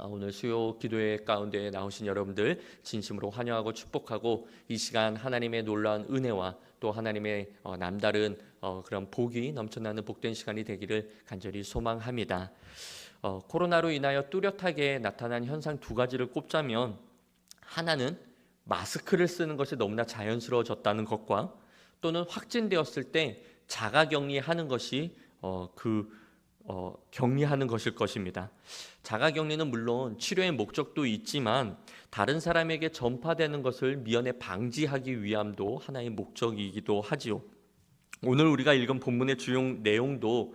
오늘 수요 기도회 가운데 나오신 여러분들 진심으로 환영하고 축복하고, 이 시간 하나님의 놀라운 은혜와 또 하나님의 남다른 그런 복이 넘쳐나는 복된 시간이 되기를 간절히 소망합니다. 코로나로 인하여 뚜렷하게 나타난 현상 두 가지를 꼽자면, 하나는 마스크를 쓰는 것이 너무나 자연스러워졌다는 것과, 또는 확진되었을 때 자가격리하는 것이 격리하는 것일 것입니다. 자가격리는 물론 치료의 목적도 있지만 다른 사람에게 전파되는 것을 미연에 방지하기 위함도 하나의 목적이기도 하지요. 오늘 우리가 읽은 본문의 주요 내용도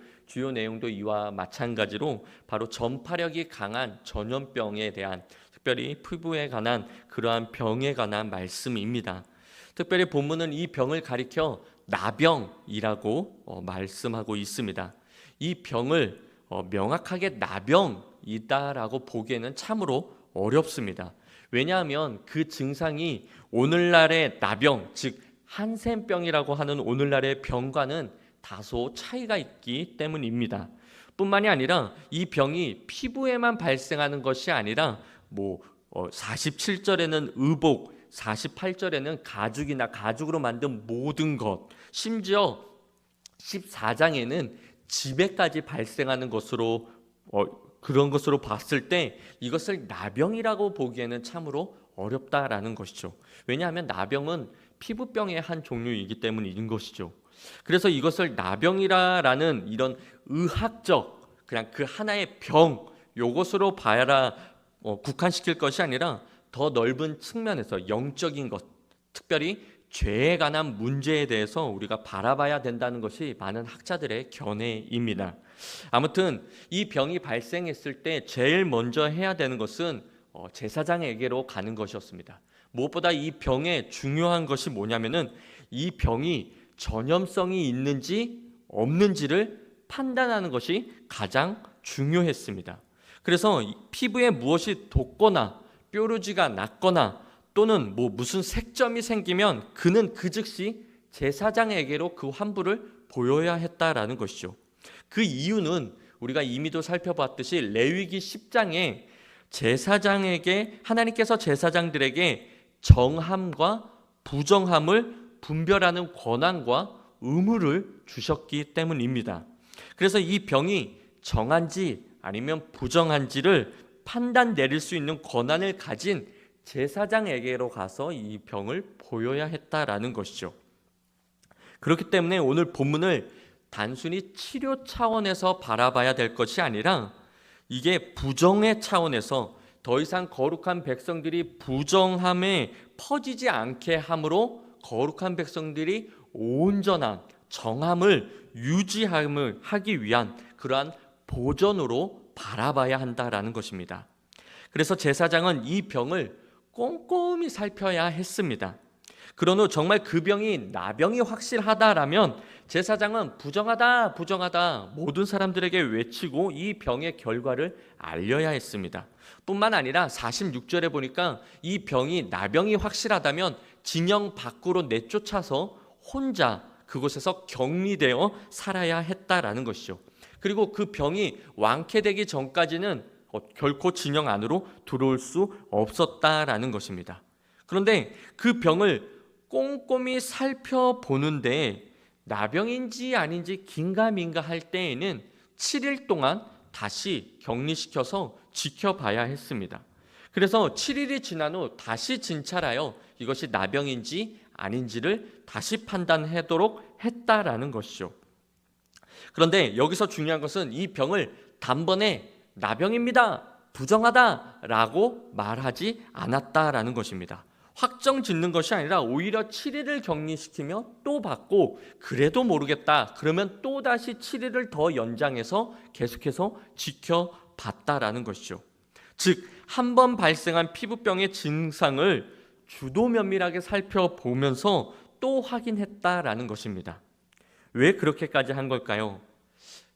이와 마찬가지로 바로 전파력이 강한 전염병에 대한, 특별히 피부에 관한 그러한 병에 관한 말씀입니다. 특별히 본문은 이 병을 가리켜 나병이라고 말씀하고 있습니다. 이 병을 명확하게 나병이다라고 보기에는 참으로 어렵습니다. 왜냐하면 그 증상이 오늘날의 나병, 즉 한센병이라고 하는 오늘날의 병과는 다소 차이가 있기 때문입니다. 뿐만이 아니라 이 병이 피부에만 발생하는 것이 아니라 47절에는 의복, 48절에는 가죽이나 가죽으로 만든 모든 것, 심지어 14장에는 집에까지 발생하는 것으로 그런 것으로 봤을 때 이것을 나병이라고 보기에는 참으로 어렵다라는 것이죠. 왜냐하면 나병은 피부병의 한 종류이기 때문인 것이죠. 그래서 이것을 나병이라는 이런 의학적 그냥 그 하나의 병, 요것으로 봐야 국한시킬 것이 아니라 더 넓은 측면에서 영적인 것, 특별히 죄에 관한 문제에 대해서 우리가 바라봐야 된다는 것이 많은 학자들의 견해입니다. 아무튼 이 병이 발생했을 때 제일 먼저 해야 되는 것은 제사장에게로 가는 것이었습니다. 무엇보다 이 병의 중요한 것이 뭐냐면은 이 병이 전염성이 있는지 없는지를 판단하는 것이 가장 중요했습니다. 그래서 피부에 무엇이 돋거나 뾰루지가 났거나 또는 무슨 색점이 생기면 그는 그 즉시 제사장에게로 그 환부를 보여야 했다라는 것이죠. 그 이유는 우리가 이미도 살펴봤듯이 레위기 10장에 제사장에게 하나님께서 제사장들에게 정함과 부정함을 분별하는 권한과 의무를 주셨기 때문입니다. 그래서 이 병이 정한지 아니면 부정한지를 판단 내릴 수 있는 권한을 가진 제사장에게로 가서 이 병을 보여야 했다라는 것이죠. 그렇기 때문에 오늘 본문을 단순히 치료 차원에서 바라봐야 될 것이 아니라 이게 부정의 차원에서 더 이상 거룩한 백성들이 부정함에 퍼지지 않게 함으로 거룩한 백성들이 온전한 정함을 유지함을 하기 위한 그러한 보전으로 바라봐야 한다라는 것입니다. 그래서 제사장은 이 병을 꼼꼼히 살펴야 했습니다. 그런 후 정말 그 병이 나병이 확실하다라면 제사장은 부정하다 모든 사람들에게 외치고 이 병의 결과를 알려야 했습니다. 뿐만 아니라 46절에 보니까 이 병이 나병이 확실하다면 진영 밖으로 내쫓아서 혼자 그곳에서 격리되어 살아야 했다라는 것이죠. 그리고 그 병이 완쾌되기 전까지는 결코 진영 안으로 들어올 수 없었다라는 것입니다. 그런데 그 병을 꼼꼼히 살펴보는데 나병인지 아닌지 긴가민가 할 때에는 7일 동안 다시 격리시켜서 지켜봐야 했습니다. 그래서 7일이 지난 후 다시 진찰하여 이것이 나병인지 아닌지를 다시 판단하도록 했다라는 것이죠. 그런데 여기서 중요한 것은 이 병을 단번에 나병입니다, 부정하다라고 말하지 않았다라는 것입니다. 확정 짓는 것이 아니라 오히려 7일을 격리시키며 또 받고, 그래도 모르겠다 그러면 또다시 7일을 더 연장해서 계속해서 지켜봤다라는 것이죠. 즉, 한 번 발생한 피부병의 증상을 주도 면밀하게 살펴보면서 또 확인했다라는 것입니다. 왜 그렇게까지 한 걸까요?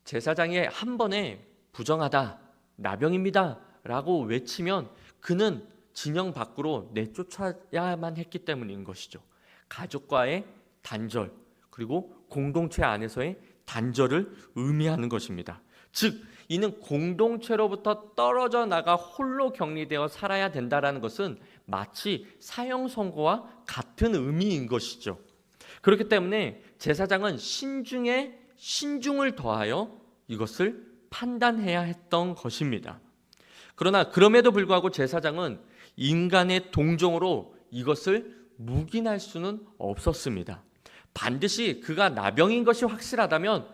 제사장이 한 번에 부정하다, 나병입니다 라고 외치면 그는 진영 밖으로 내쫓아야만 했기 때문인 것이죠. 가족과의 단절, 그리고 공동체 안에서의 단절을 의미하는 것입니다. 즉, 이는 공동체로부터 떨어져 나가 홀로 격리되어 살아야 된다라는 것은 마치 사형 선고와 같은 의미인 것이죠. 그렇기 때문에 제사장은 신중에 신중을 더하여 이것을 판단해야 했던 것입니다. 그러나 그럼에도 불구하고 제사장은 인간의 동정으로 이것을 묵인할 수는 없었습니다. 반드시 그가 나병인 것이 확실하다면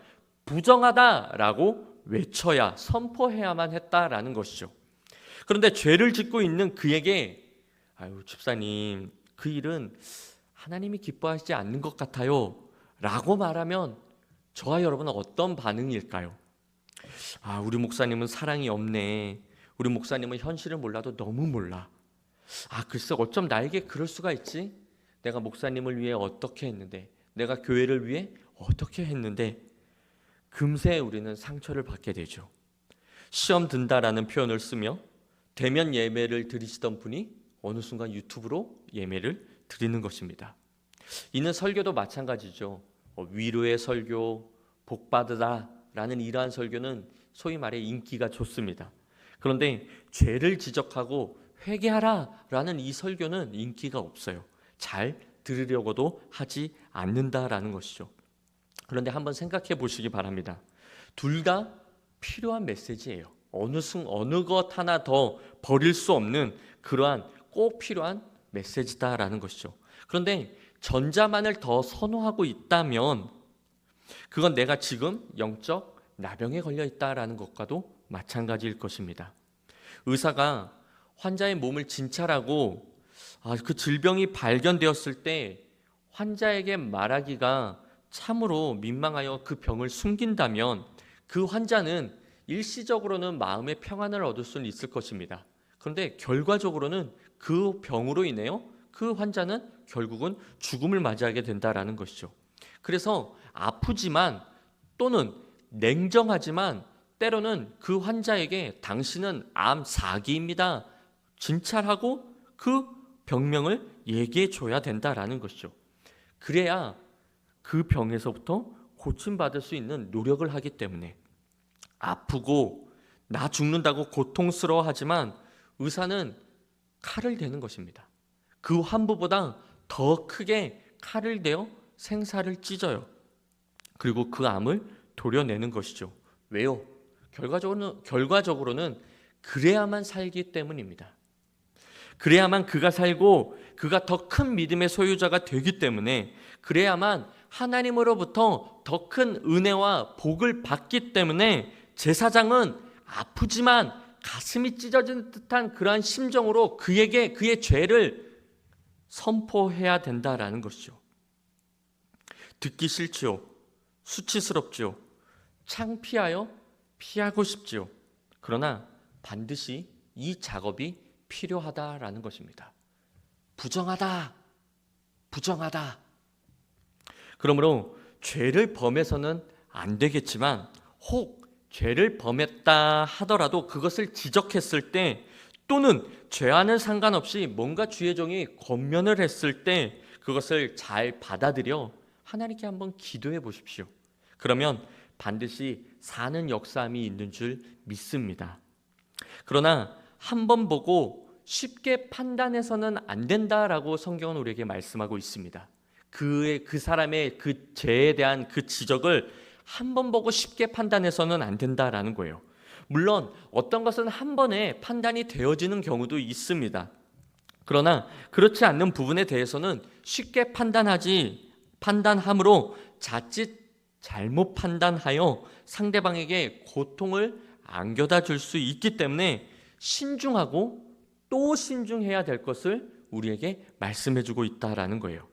부정하다라고 외쳐야 선포해야만 했다라는 것이죠. 그런데 죄를 짓고 있는 그에게 아유 집사님 그 일은 하나님이 기뻐하시지 않는 것 같아요 라고 말하면 저와 여러분은 어떤 반응일까요? 아 우리 목사님은 사랑이 없네. 우리 목사님은 현실을 몰라도 너무 몰라. 아 글쎄 어쩜 나에게 그럴 수가 있지? 내가 목사님을 위해 어떻게 했는데, 내가 교회를 위해 어떻게 했는데, 금세 우리는 상처를 받게 되죠. 시험 든다라는 표현을 쓰며 대면 예배를 드리시던 분이 어느 순간 유튜브로 예배를 드리는 것입니다. 이는 설교도 마찬가지죠. 위로의 설교, 복받으다라는 이러한 설교는 소위 말해 인기가 좋습니다. 그런데 죄를 지적하고 회개하라라는 이 설교는 인기가 없어요. 잘 들으려고도 하지 않는다라는 것이죠. 그런데 한번 생각해 보시기 바랍니다. 둘 다 필요한 메시지예요. 어느 것 하나 더 버릴 수 없는 그러한 꼭 필요한 메시지다라는 것이죠. 그런데 전자만을 더 선호하고 있다면 그건 내가 지금 영적 나병에 걸려 있다라는 것과도 마찬가지일 것입니다. 의사가 환자의 몸을 진찰하고 그 질병이 발견되었을 때 환자에게 말하기가 참으로 민망하여 그 병을 숨긴다면 그 환자는 일시적으로는 마음의 평안을 얻을 수는 있을 것입니다. 그런데 결과적으로는 그 병으로 인해요 그 환자는 결국은 죽음을 맞이하게 된다라는 것이죠. 그래서 아프지만 또는 냉정하지만 때로는 그 환자에게 당신은 암 4기입니다. 진찰하고 그 병명을 얘기해 줘야 된다라는 것이죠. 그래야 그 병에서부터 고침받을 수 있는 노력을 하기 때문에 아프고 나 죽는다고 고통스러워하지만 의사는 칼을 대는 것입니다. 그 환부보다 더 크게 칼을 대어 생사를 찢어요. 그리고 그 암을 도려내는 것이죠. 왜요? 결과적으로는 그래야만 살기 때문입니다. 그래야만 그가 살고 그가 더 큰 믿음의 소유자가 되기 때문에, 그래야만 하나님으로부터 더 큰 은혜와 복을 받기 때문에 제사장은 아프지만 가슴이 찢어진 듯한 그러한 심정으로 그에게 그의 죄를 선포해야 된다라는 것이죠. 듣기 싫지요. 수치스럽지요. 창피하여 피하고 싶지요. 그러나 반드시 이 작업이 필요하다라는 것입니다. 부정하다. 그러므로 죄를 범해서는 안 되겠지만 혹 죄를 범했다 하더라도 그것을 지적했을 때 또는 죄와는 상관없이 뭔가 주의 종이 권면을 했을 때 그것을 잘 받아들여 하나님께 한번 기도해 보십시오. 그러면 반드시 사는 역사함이 있는 줄 믿습니다. 그러나 한 번 보고 쉽게 판단해서는 안 된다라고 성경은 우리에게 말씀하고 있습니다. 그 사람의 그 죄에 대한 그 지적을 한 번 보고 쉽게 판단해서는 안 된다라는 거예요. 물론 어떤 것은 한 번에 판단이 되어지는 경우도 있습니다. 그러나 그렇지 않는 부분에 대해서는 쉽게 판단함으로 자칫 잘못 판단하여 상대방에게 고통을 안겨다 줄 수 있기 때문에 신중하고 또 신중해야 될 것을 우리에게 말씀해주고 있다라는 거예요.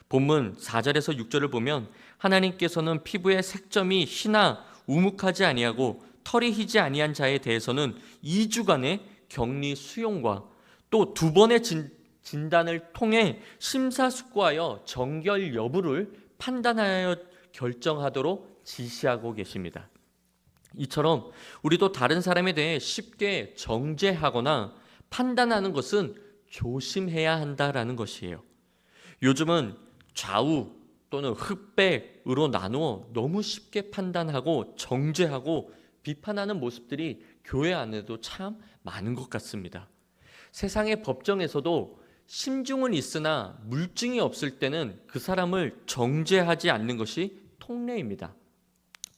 본문 4절에서 6절을 보면 하나님께서는 피부에 색점이 희나 우묵하지 아니하고 털이 희지 아니한 자에 대해서는 2주간의 격리 수용과 또 2번의 진단을 통해 심사숙고하여 정결 여부를 판단하여 결정하도록 지시하고 계십니다. 이처럼 우리도 다른 사람에 대해 쉽게 정죄하거나 판단하는 것은 조심해야 한다라는 것이에요. 요즘은 좌우 또는 흑백으로 나누어 너무 쉽게 판단하고 정죄하고 비판하는 모습들이 교회 안에도 참 많은 것 같습니다. 세상의 법정에서도 심증은 있으나 물증이 없을 때는 그 사람을 정죄하지 않는 것이 통례입니다.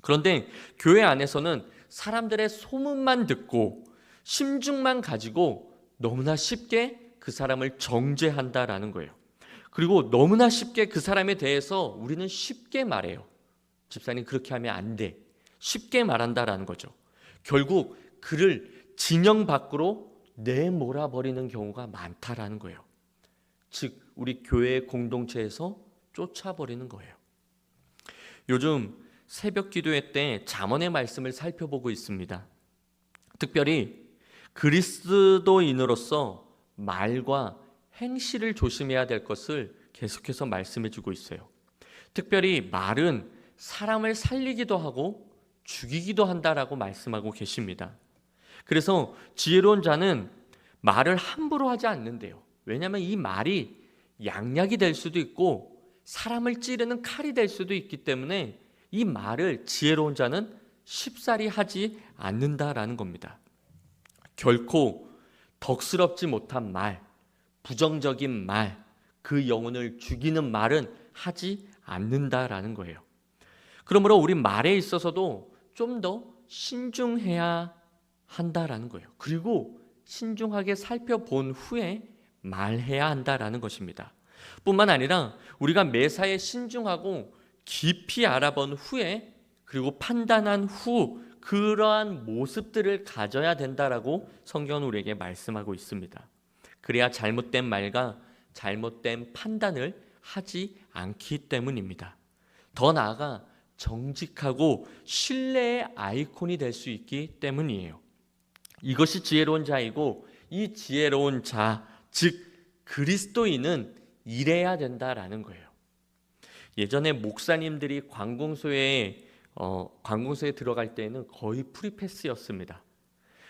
그런데 교회 안에서는 사람들의 소문만 듣고 심증만 가지고 너무나 쉽게 그 사람을 정죄한다라는 거예요. 그리고 너무나 쉽게 그 사람에 대해서 우리는 쉽게 말해요. 집사님 그렇게 하면 안 돼. 쉽게 말한다라는 거죠. 결국 그를 진영 밖으로 내몰아버리는 경우가 많다라는 거예요. 즉 우리 교회 공동체에서 쫓아버리는 거예요. 요즘 새벽 기도회 때 잠언의 말씀을 살펴보고 있습니다. 특별히 그리스도인으로서 말과 행실을 조심해야 될 것을 계속해서 말씀해 주고 있어요. 특별히 말은 사람을 살리기도 하고 죽이기도 한다라고 말씀하고 계십니다. 그래서 지혜로운 자는 말을 함부로 하지 않는데요. 왜냐하면 이 말이 양약이 될 수도 있고 사람을 찌르는 칼이 될 수도 있기 때문에 이 말을 지혜로운 자는 쉽사리 하지 않는다라는 겁니다. 결코 덕스럽지 못한 말, 부정적인 말, 그 영혼을 죽이는 말은 하지 않는다라는 거예요. 그러므로 우리 말에 있어서도 좀 더 신중해야 한다라는 거예요. 그리고 신중하게 살펴본 후에 말해야 한다라는 것입니다. 뿐만 아니라 우리가 매사에 신중하고 깊이 알아본 후에 그리고 판단한 후 그러한 모습들을 가져야 된다라고 성경은 우리에게 말씀하고 있습니다. 그래야 잘못된 말과 잘못된 판단을 하지 않기 때문입니다. 더 나아가 정직하고 신뢰의 아이콘이 될 수 있기 때문이에요. 이것이 지혜로운 자이고 이 지혜로운 자, 즉 그리스도인은 이래야 된다라는 거예요. 예전에 목사님들이 관공서에 들어갈 때에는 거의 프리패스였습니다.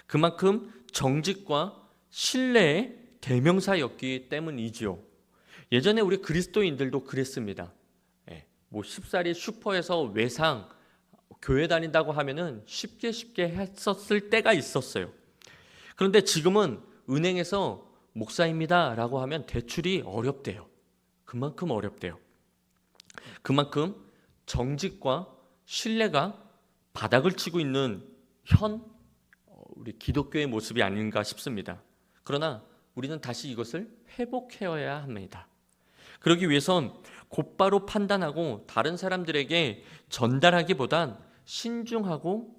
그만큼 정직과 신뢰의 대명사였기 때문이지요. 예전에 우리 그리스도인들도 그랬습니다. 쉽사리 슈퍼에서 외상 교회 다닌다고 하면은 쉽게 했었을 때가 있었어요. 그런데 지금은 은행에서 목사입니다라고 하면 대출이 어렵대요. 그만큼 어렵대요. 그만큼 정직과 신뢰가 바닥을 치고 있는 우리 기독교의 모습이 아닌가 싶습니다. 그러나 우리는 다시 이것을 회복해야 합니다. 그러기 위해선 곧바로 판단하고 다른 사람들에게 전달하기보단 신중하고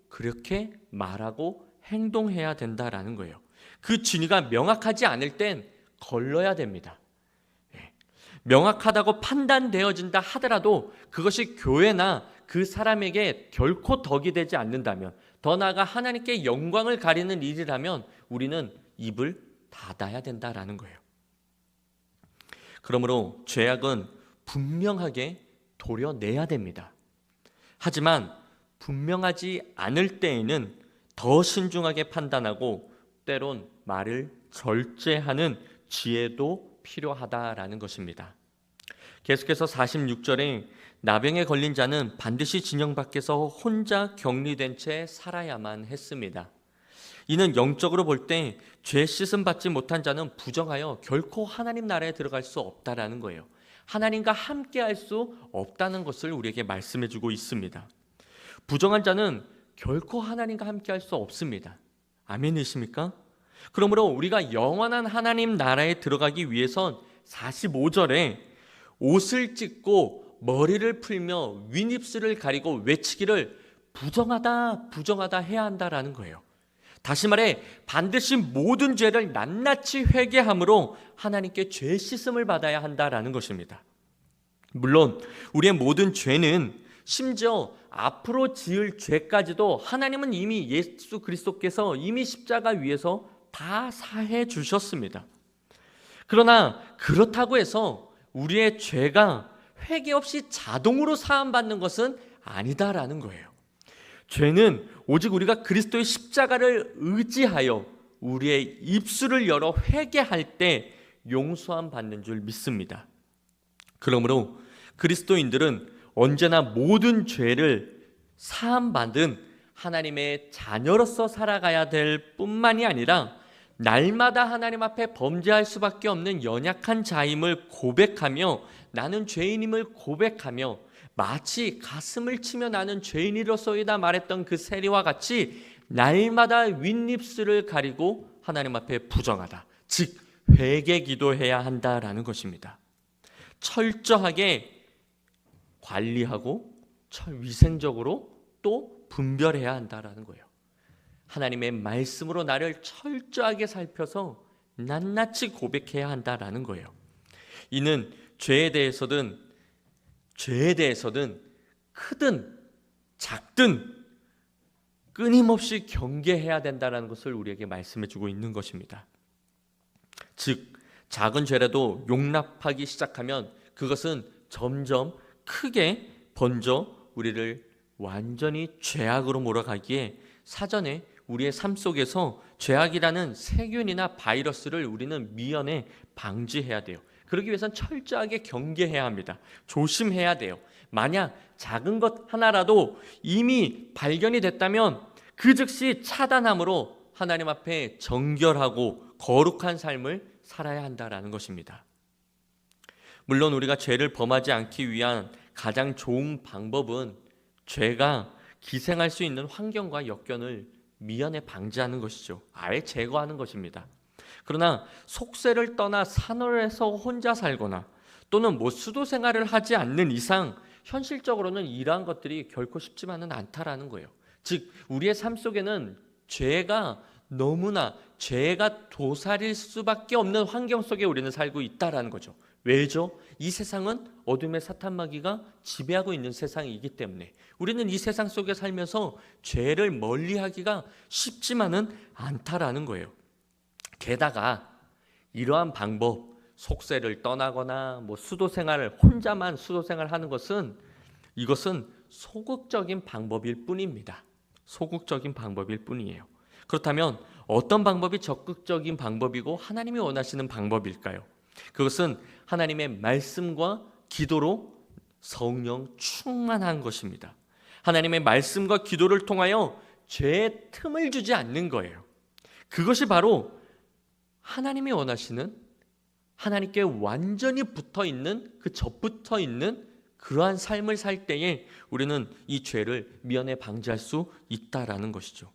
그렇게 말하고 행동해야 된다라는 거예요. 그 진위가 명확하지 않을 땐 걸러야 됩니다. 명확하다고 판단되어진다 하더라도 그것이 교회나 그 사람에게 결코 덕이 되지 않는다면, 더 나아가 하나님께 영광을 가리는 일이라면 우리는 입을 닫아야 된다라는 거예요. 그러므로 죄악은 분명하게 도려내야 됩니다. 하지만 분명하지 않을 때에는 더 신중하게 판단하고 때론 말을 절제하는 지혜도 필요하다라는 것입니다. 계속해서 46절에 나병에 걸린 자는 반드시 진영 밖에서 혼자 격리된 채 살아야만 했습니다. 이는 영적으로 볼 때 죄 씻음 받지 못한 자는 부정하여 결코 하나님 나라에 들어갈 수 없다라는 거예요. 하나님과 함께 할 수 없다는 것을 우리에게 말씀해 주고 있습니다. 부정한 자는 결코 하나님과 함께 할 수 없습니다. 아멘이십니까? 그러므로 우리가 영원한 하나님 나라에 들어가기 위해선 45절에 옷을 찢고 머리를 풀며 윗입술을 가리고 외치기를 부정하다 해야 한다라는 거예요. 다시 말해 반드시 모든 죄를 낱낱이 회개함으로 하나님께 죄 씻음을 받아야 한다라는 것입니다. 물론 우리의 모든 죄는, 심지어 앞으로 지을 죄까지도 하나님은 이미 예수 그리스도께서 이미 십자가 위에서 다 사해 주셨습니다. 그러나 그렇다고 해서 우리의 죄가 회개 없이 자동으로 사함받는 것은 아니다라는 거예요. 죄는 오직 우리가 그리스도의 십자가를 의지하여 우리의 입술을 열어 회개할 때 용서함 받는 줄 믿습니다. 그러므로 그리스도인들은 언제나 모든 죄를 사함받은 하나님의 자녀로서 살아가야 될 뿐만이 아니라 날마다 하나님 앞에 범죄할 수밖에 없는 연약한 자임을 고백하며 나는 죄인임을 고백하며 마치 가슴을 치며 나는 죄인이로소이다 말했던 그 세리와 같이 날마다 윗입술을 가리고 하나님 앞에 부정하다. 즉 회개 기도해야 한다라는 것입니다. 철저하게 관리하고 위생적으로 또 분별해야 한다라는 거예요. 하나님의 말씀으로 나를 철저하게 살펴서 낱낱이 고백해야 한다라는 거예요. 이는 죄에 대해서든 크든 작든 끊임없이 경계해야 된다는 것을 우리에게 말씀해 주고 있는 것입니다. 즉 작은 죄라도 용납하기 시작하면 그것은 점점 크게 번져 우리를 완전히 죄악으로 몰아가기에 사전에 우리의 삶 속에서 죄악이라는 세균이나 바이러스를 우리는 미연에 방지해야 돼요. 그러기 위해서는 철저하게 경계해야 합니다. 조심해야 돼요. 만약 작은 것 하나라도 이미 발견이 됐다면 그 즉시 차단함으로 하나님 앞에 정결하고 거룩한 삶을 살아야 한다라는 것입니다. 물론 우리가 죄를 범하지 않기 위한 가장 좋은 방법은 죄가 기생할 수 있는 환경과 역견을 미연에 방지하는 것이죠. 아예 제거하는 것입니다. 그러나 속세를 떠나 산월에서 혼자 살거나 또는 수도 생활을 하지 않는 이상 현실적으로는 이러한 것들이 결코 쉽지만은 않다라는 거예요. 즉 우리의 삶 속에는 죄가 도사릴 수밖에 없는 환경 속에 우리는 살고 있다라는 거죠. 왜죠? 이 세상은 어둠의 사탄마귀가 지배하고 있는 세상이기 때문에 우리는 이 세상 속에 살면서 죄를 멀리하기가 쉽지만은 않다라는 거예요. 게다가 이러한 방법, 속세를 떠나거나 혼자만 수도 생활하는 것은 이것은 소극적인 방법일 뿐입니다. 소극적인 방법일 뿐이에요. 그렇다면 어떤 방법이 적극적인 방법이고 하나님이 원하시는 방법일까요? 그것은 하나님의 말씀과 기도로 성령 충만한 것입니다. 하나님의 말씀과 기도를 통하여 죄에 틈을 주지 않는 거예요. 그것이 바로 하나님이 원하시는 하나님께 완전히 붙어있는 접붙어 있는 그러한 삶을 살 때에 우리는 이 죄를 미연에 방지할 수 있다라는 것이죠.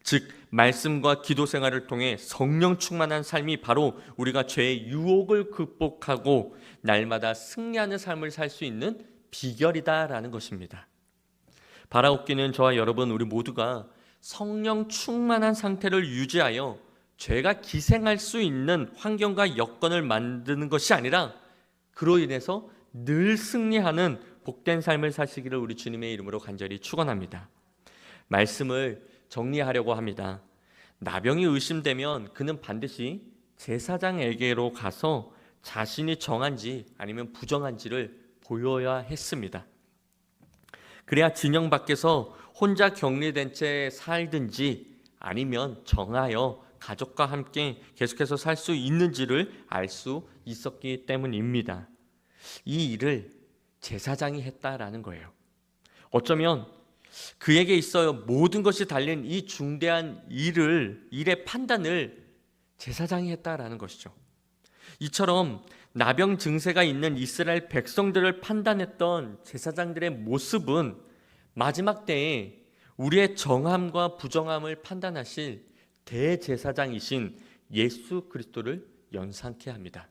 즉 말씀과 기도 생활을 통해 성령 충만한 삶이 바로 우리가 죄의 유혹을 극복하고 날마다 승리하는 삶을 살 수 있는 비결이다라는 것입니다. 바라옵기는 저와 여러분 우리 모두가 성령 충만한 상태를 유지하여 죄가 기생할 수 있는 환경과 여건을 만드는 것이 아니라 그로 인해서 늘 승리하는 복된 삶을 사시기를 우리 주님의 이름으로 간절히 축원합니다. 말씀을 정리하려고 합니다. 나병이 의심되면 그는 반드시 제사장에게로 가서 자신이 정한지 아니면 부정한지를 보여야 했습니다. 그래야 진영 밖에서 혼자 격리된 채 살든지 아니면 정하여 가족과 함께 계속해서 살 수 있는지를 알 수 있었기 때문입니다. 이 일을 제사장이 했다라는 거예요. 어쩌면 그에게 있어 모든 것이 달린 이 중대한 일의 판단을 제사장이 했다라는 것이죠. 이처럼 나병 증세가 있는 이스라엘 백성들을 판단했던 제사장들의 모습은 마지막 때에 우리의 정함과 부정함을 판단하실 대제사장이신 예수 그리스도를 연상케 합니다.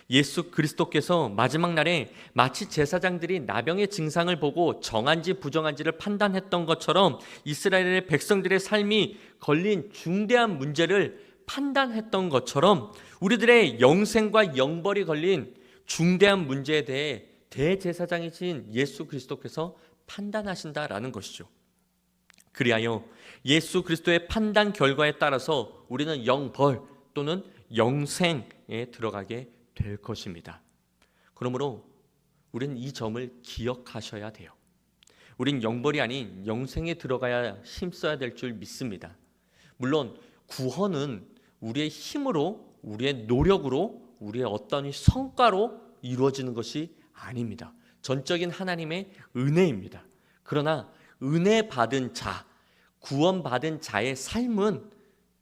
예수 그리스도께서 마지막 날에 마치 제사장들이 나병의 증상을 보고 정한지 부정한지를 판단했던 것처럼 이스라엘의 백성들의 삶이 걸린 중대한 문제를 판단했던 것처럼 우리들의 영생과 영벌이 걸린 중대한 문제에 대해 대제사장이신 예수 그리스도께서 판단하신다라는 것이죠. 그리하여 예수 그리스도의 판단 결과에 따라서 우리는 영벌 또는 영생에 들어가게 될 것입니다. 그러므로 우리는 이 점을 기억하셔야 돼요. 우린 영벌이 아닌 영생에 들어가야 힘써야 될 줄 믿습니다. 물론 구원은 우리의 힘으로, 우리의 노력으로, 우리의 어떤 성과로 이루어지는 것이 아닙니다. 전적인 하나님의 은혜입니다. 그러나 은혜 받은 자, 구원받은 자의 삶은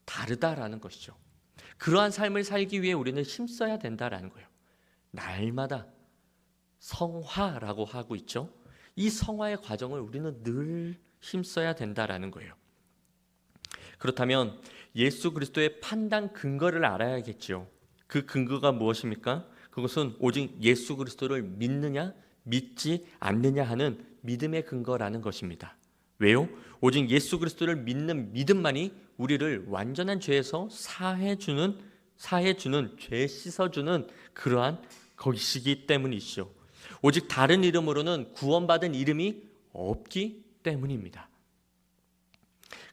다르다라는 것이죠. 그러한 삶을 살기 위해 우리는 힘써야 된다라는 거예요. 날마다 성화라고 하고 있죠. 이 성화의 과정을 우리는 늘 힘써야 된다라는 거예요. 그렇다면 예수 그리스도의 판단 근거를 알아야겠죠. 그 근거가 무엇입니까? 그것은 오직 예수 그리스도를 믿느냐 믿지 않느냐 하는 믿음의 근거라는 것입니다. 왜요? 오직 예수 그리스도를 믿는 믿음만이 우리를 완전한 죄에서 사해주는 죄 씻어주는 그러한 것이기 때문이죠. 오직 다른 이름으로는 구원받은 이름이 없기 때문입니다.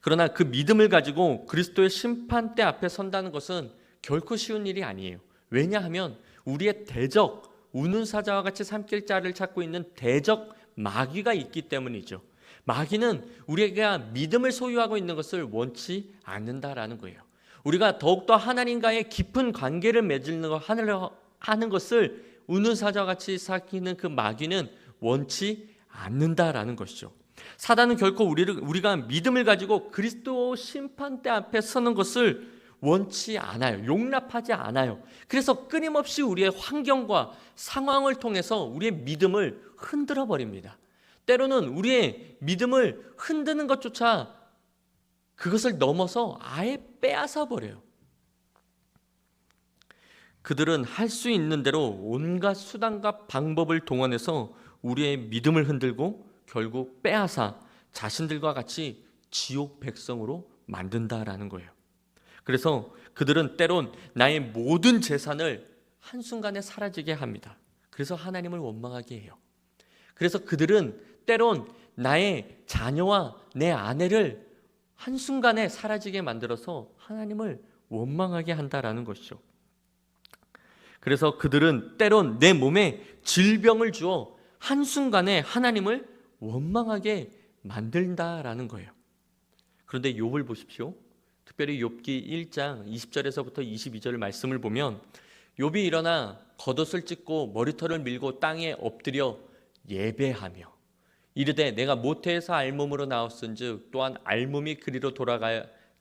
그러나 그 믿음을 가지고 그리스도의 심판대 앞에 선다는 것은 결코 쉬운 일이 아니에요. 왜냐하면 우리의 대적, 우는 사자와 같이 삼킬 자를 찾고 있는 대적 마귀가 있기 때문이죠. 마귀는 우리가 믿음을 소유하고 있는 것을 원치 않는다라는 거예요. 우리가 더욱더 하나님과의 깊은 관계를 하는 것을 우는 사자와 같이 삼키는 그 마귀는 원치 않는다라는 것이죠. 사단은 결코 우리가 믿음을 가지고 그리스도 심판대 앞에 서는 것을 원치 않아요. 용납하지 않아요. 그래서 끊임없이 우리의 환경과 상황을 통해서 우리의 믿음을 흔들어 버립니다. 때로는 우리의 믿음을 흔드는 것조차 그것을 넘어서 아예 빼앗아 버려요. 그들은 할 수 있는 대로 온갖 수단과 방법을 동원해서 우리의 믿음을 흔들고 결국 빼앗아 자신들과 같이 지옥 백성으로 만든다라는 거예요. 그래서 그들은 때론 나의 모든 재산을 한순간에 사라지게 합니다. 그래서 하나님을 원망하게 해요. 그래서 그들은 때론 나의 자녀와 내 아내를 한순간에 사라지게 만들어서 하나님을 원망하게 한다라는 것이죠. 그래서 그들은 때론 내 몸에 질병을 주어 한순간에 하나님을 원망하게 만든다라는 거예요. 그런데 욥을 보십시오. 특별히 욥기 1장 20절에서부터 22절 말씀을 보면 욥이 일어나 겉옷을 찢고 머리털을 밀고 땅에 엎드려 예배하며 이르되 내가 모태에서 알몸으로 나왔은즉 또한 알몸이 그리로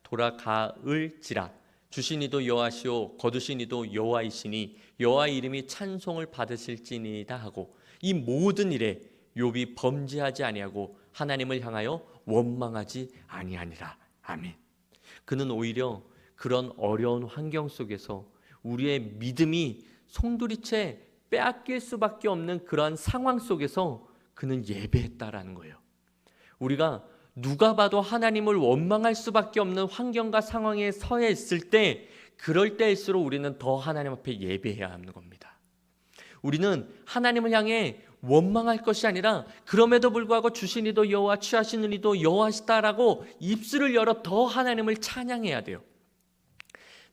돌아가을지라 주신 이도 여호와시오 거두신 이도 여호와이시니 여호와의 이름이 찬송을 받으실지니이다 하고 이 모든 일에 욥이 범죄하지 아니하고 하나님을 향하여 원망하지 아니하니라. 아멘. 그는 오히려 그런 어려운 환경 속에서 우리의 믿음이 송두리째 빼앗길 수밖에 없는 그러한 상황 속에서 그는 예배했다라는 거예요. 우리가 누가 봐도 하나님을 원망할 수밖에 없는 환경과 상황에 처해 있을 때 그럴 때일수록 우리는 더 하나님 앞에 예배해야 하는 겁니다. 우리는 하나님을 향해 원망할 것이 아니라 그럼에도 불구하고 주신 이도 여호와 취하시는 이도 여호와시다라고 입술을 열어 더 하나님을 찬양해야 돼요.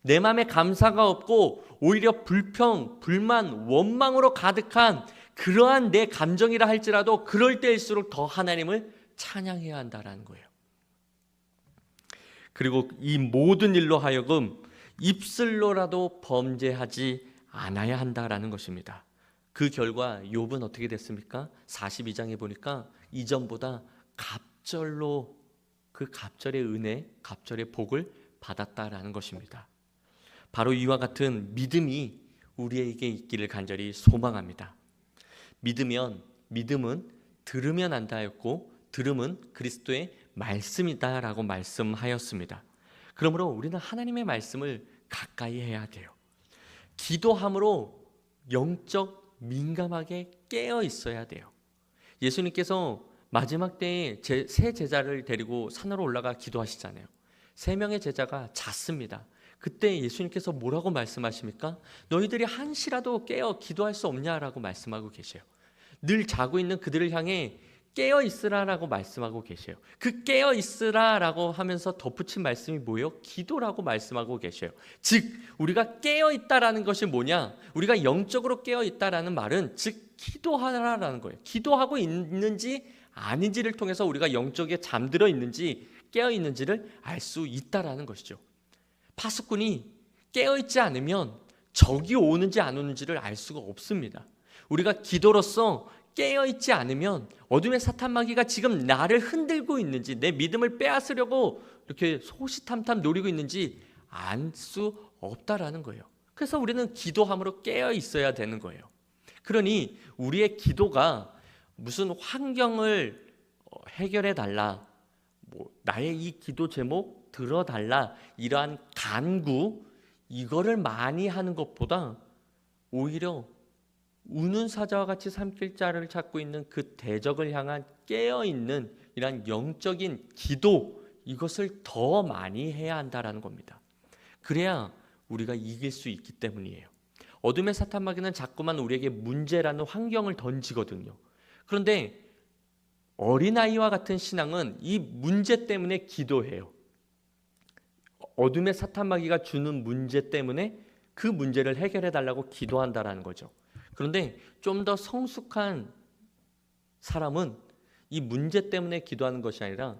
내 마음에 감사가 없고 오히려 불평, 불만, 원망으로 가득한 그러한 내 감정이라 할지라도 그럴 때일수록 더 하나님을 찬양해야 한다라는 거예요. 그리고 이 모든 일로 하여금 입술로라도 범죄하지 않아야 한다라는 것입니다. 그 결과 욥은 어떻게 됐습니까? 42장에 보니까 이전보다 갑절로 그 갑절의 은혜, 갑절의 복을 받았다라는 것입니다. 바로 이와 같은 믿음이 우리에게 있기를 간절히 소망합니다. 믿음은 들으면 안다였고 들음은 그리스도의 말씀이다라고 말씀하였습니다. 그러므로 우리는 하나님의 말씀을 가까이 해야 돼요. 기도함으로 영적 민감하게 깨어 있어야 돼요. 예수님께서 마지막 때에 세 제자를 데리고 산으로 올라가 기도하시잖아요. 3명의 제자가 잤습니다. 그때 예수님께서 뭐라고 말씀하십니까? 너희들이 한시라도 깨어 기도할 수 없냐라고 말씀하고 계세요. 늘 자고 있는 그들을 향해 깨어 있으라라고 말씀하고 계세요. 그 깨어 있으라라고 하면서 덧붙인 말씀이 뭐예요? 기도라고 말씀하고 계세요. 즉 우리가 깨어 있다라는 것이 뭐냐? 우리가 영적으로 깨어 있다라는 말은 즉 기도하라라는 거예요. 기도하고 있는지 아닌지를 통해서 우리가 영적에 잠들어 있는지 깨어 있는지를 알 수 있다라는 것이죠. 파수꾼이 깨어 있지 않으면 적이 오는지 안 오는지를 알 수가 없습니다. 우리가 기도로서 깨어있지 않으면 어둠의 사탄 마귀가 지금 나를 흔들고 있는지, 내 믿음을 빼앗으려고 이렇게 소시탐탐 노리고 있는지 알 수 없다라는 거예요. 그래서 우리는 기도함으로 깨어 있어야 되는 거예요. 그러니 우리의 기도가 무슨 환경을 해결해 달라, 나의 이 기도 제목 들어달라, 이러한 간구, 이거를 많이 하는 것보다 오히려 우는 사자와 같이 삼킬 자를 찾고 있는 그 대적을 향한 깨어있는 이런 영적인 기도, 이것을 더 많이 해야 한다는 겁니다. 그래야 우리가 이길 수 있기 때문이에요. 어둠의 사탄 마귀는 자꾸만 우리에게 문제라는 환경을 던지거든요. 그런데 어린아이와 같은 신앙은 이 문제 때문에 기도해요. 어둠의 사탄 마귀가 주는 문제 때문에 그 문제를 해결해 달라고 기도한다라는 거죠. 그런데 좀 더 성숙한 사람은 이 문제 때문에 기도하는 것이 아니라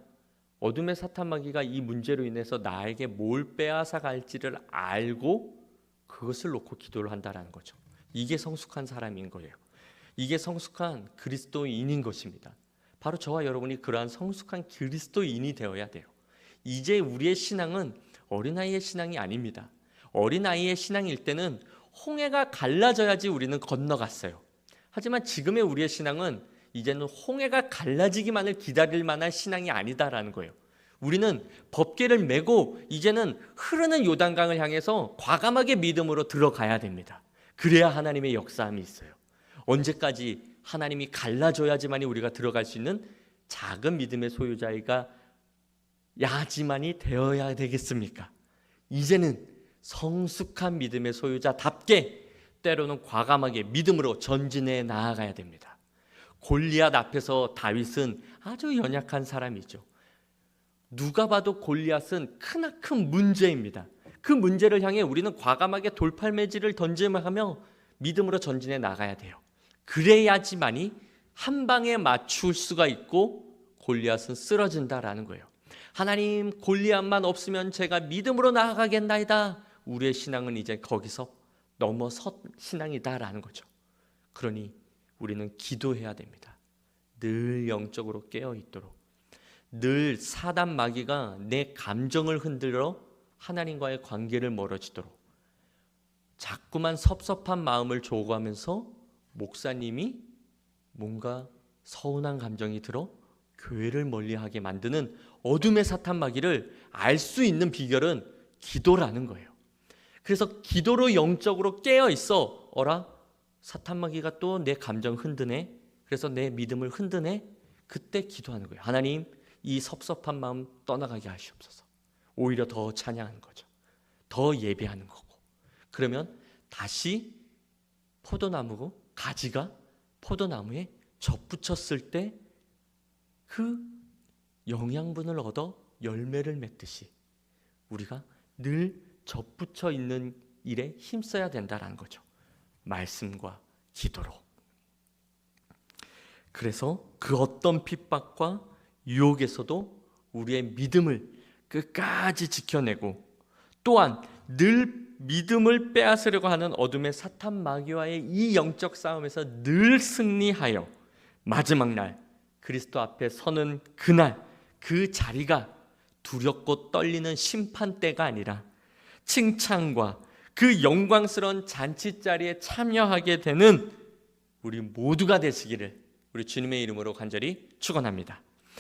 어둠의 사탄 마귀가 이 문제로 인해서 나에게 뭘 빼앗아 갈지를 알고 그것을 놓고 기도를 한다라는 거죠. 이게 성숙한 사람인 거예요. 이게 성숙한 그리스도인인 것입니다. 바로 저와 여러분이 그러한 성숙한 그리스도인이 되어야 돼요. 이제 우리의 신앙은 어린아이의 신앙이 아닙니다. 어린아이의 신앙일 때는 홍해가 갈라져야지 우리는 건너갔어요. 하지만 지금의 우리의 신앙은 이제는 홍해가 갈라지기만을 기다릴 만한 신앙이 아니다라는 거예요. 우리는 법궤를 메고 이제는 흐르는 요단강을 향해서 과감하게 믿음으로 들어가야 됩니다. 그래야 하나님의 역사함이 있어요. 언제까지 하나님이 갈라줘야지만이 우리가 들어갈 수 있는 작은 믿음의 소유자가 야지만이 되어야 되겠습니까? 이제는 성숙한 믿음의 소유자답게 때로는 과감하게 믿음으로 전진해 나아가야 됩니다. 골리앗 앞에서 다윗은 아주 연약한 사람이죠. 누가 봐도 골리앗은 크나큰 문제입니다. 그 문제를 향해 우리는 과감하게 돌팔매질을 던지며 믿음으로 전진해 나가야 돼요. 그래야지만이 한 방에 맞출 수가 있고 골리앗은 쓰러진다라는 거예요. 하나님, 골리앗만 없으면 제가 믿음으로 나아가겠나이다. 우리의 신앙은 이제 거기서 넘어선 신앙이다라는 거죠. 그러니 우리는 기도해야 됩니다. 늘 영적으로 깨어 있도록. 늘 사단 마귀가 내 감정을 흔들어 하나님과의 관계를 멀어지도록, 자꾸만 섭섭한 마음을 조고하면서 목사님이 뭔가 서운한 감정이 들어 교회를 멀리하게 만드는 어둠의 사탄 마귀를 알 수 있는 비결은 기도라는 거예요. 그래서 기도로 영적으로 깨어 있어. 어라? 사탄 마귀가 또 내 감정 흔드네. 그래서 내 믿음을 흔드네. 그때 기도하는 거예요. 하나님, 이 섭섭한 마음 떠나가게 하시옵소서. 오히려 더 찬양하는 거죠. 더 예배하는 거고. 그러면 다시 포도나무고 가지가 포도나무에 접붙였을 때 그 영양분을 얻어 열매를 맺듯이 우리가 늘 접붙여 있는 일에 힘써야 된다는 거죠. 말씀과 기도로. 그래서 그 어떤 핍박과 유혹에서도 우리의 믿음을 끝까지 지켜내고, 또한 늘 믿음을 빼앗으려고 하는 어둠의 사탄 마귀와의 이 영적 싸움에서 늘 승리하여 마지막 날 그리스도 앞에 서는 그날, 그 자리가 두렵고 떨리는 심판대가 아니라 칭찬과 그 영광스러운 잔치자리에 참여하게 되는 우리 모두가 되시기를 우리 주님의 이름으로 간절히 축원합니다.